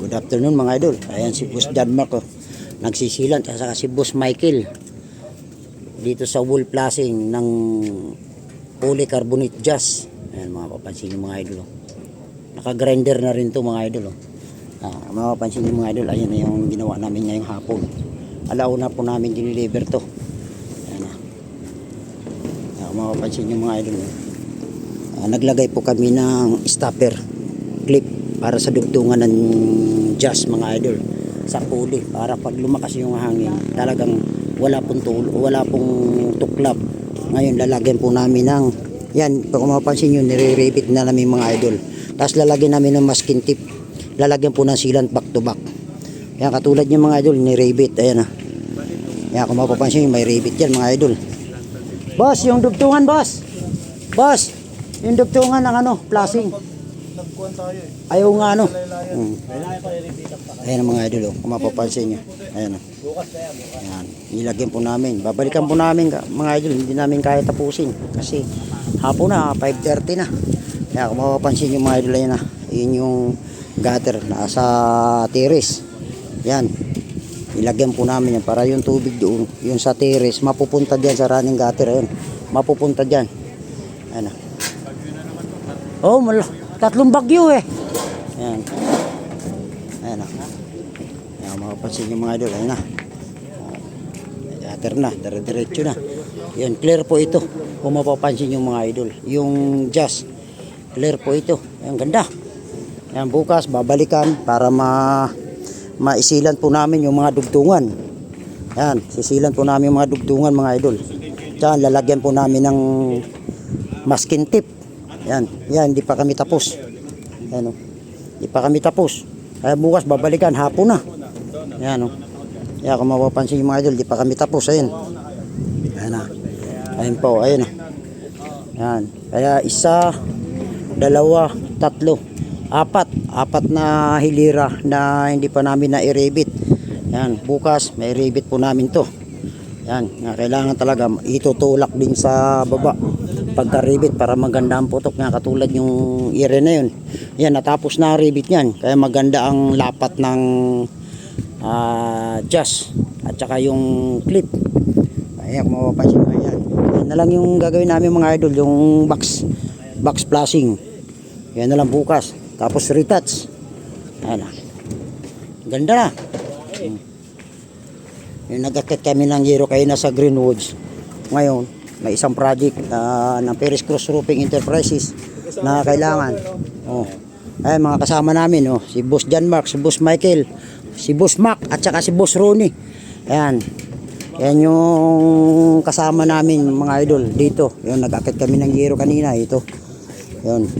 Good afternoon mga idol. Ayan si Boss Denmark oh. Nagsisilan at saka si Boss Michael dito sa wall flashing ng polycarbonate jazz. Ayan mapapansin nyo mga idol oh. Naka-grinder na rin to mga idol oh. Mapapansin nyo mga idol, ayan na yung ginawa namin ngayong hapon. Alauna po namin diniliver to. Ayan mapapansin nyo mga idol oh. Naglagay po kami ng stopper clip para sa dugtungan ng jazz mga idol sa pulley, para pag lumakas yung hangin talagang wala pong tuklap. Ngayon lalagyan po namin ng yan, kung mapapansin nyo nire-rebit na namin mga idol, tapos lalagyan namin ng masking tip, lalagyan po ng sealant back to back. Yan katulad nyo mga idol, nire-rebit. Ayan yan, kung mapapansin nyo may rebit yan mga idol. Boss, yung dugtungan boss, yung dugtungan ng flashing Nagkuhan tayo eh. ayaw nga Ayan mga idol oh, kung mapapansin nyo. Ayan Ayan, ilagyan po namin, babalikan po namin mga idol, hindi namin kaya tapusin kasi hapon na, 5:30 na. Kaya kung mapapansin nyo mga idol, ayan yun yung gutter nasa terrace. Yan, ilagyan po namin yan para yung tubig doon, yung sa terrace mapupunta dyan sa running gutter. Ayan, mapupunta dyan. Ayan oh, tatlong bagyo eh. Ayan. Ayan ayan, makapansin yung mga idol. Ayan gutter na, diretso na. Ayan, clear po ito. Kung mapapansin yung mga idol, yung jazz clear po ito. Ayan, ganda. Ayan, bukas babalikan para maisilan po namin yung mga dugtungan. Ayan, sisilan po namin yung mga dugtungan mga idol. Diyan, lalagyan po namin ng masking tip. Yan, hindi pa kami tapos. Yan, hindi pa kami tapos. Kaya bukas babalikan, hapon na. Yan, Yan, kung mapapansin yung mga idol, hindi pa kami tapos. Ayun. Ayan na. Ayun po, ayun na. Yan. Kaya isa, dalawa, tatlo, apat na hilira na hindi pa namin na-i-rebit. Yan, bukas may rebit po namin to. Yan, kailangan talaga itutulak din sa baba pagka-rebit para maganda ang putok nga, katulad yung ire na yun. Yan, natapos na rebit yan, kaya maganda ang lapat ng jazz at saka yung clip. Ayan, kung mapapansin mo yan. Yan na lang yung gagawin namin mga idol, yung box flashing. Yan na lang bukas. Tapos retouch. Ayan na. Ganda na. Yung nag-akit kami ng Yero kayo na sa Greenwoods. Ngayon may isang project ng Perez Cross Roofing Enterprises na kailangan. Ay mga kasama namin si Boss Denmark, si Boss Michael, si Boss Mac at saka si Boss Ronnie. Ayan. Yan yung kasama namin mga idol dito. Yung nag-akit kami ng Yero kanina ito. Yun.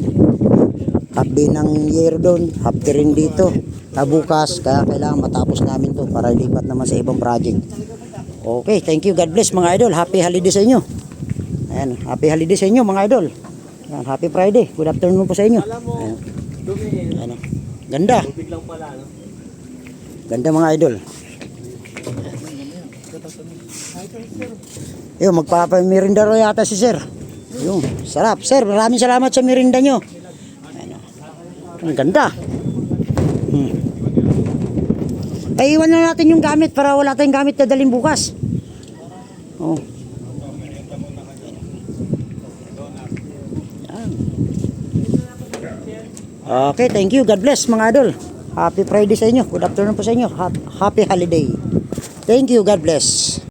Half day ng Yero doon, half day rin dito. Bukas kaya kailangan matapos namin to para lipat naman sa ibang project. Okay, thank you. God bless mga idol. Happy holiday sa inyo. Ayan, happy holiday sa inyo mga idol. Ayan, happy Friday. Good afternoon po sa inyo. Ayan. Ayan. Ganda. Ganda mga idol. Yung magpapamirinda ro yata si sir. Yung sarap. Sir, maraming salamat sa mirinda nyo. Ayan. Ang ganda. Iwan na natin yung gamit para wala tayong gamit na dalhin bukas. Okay, thank you. God bless mga idol. Happy Friday sa inyo. Good afternoon po sa inyo. Happy holiday. Thank you. God bless.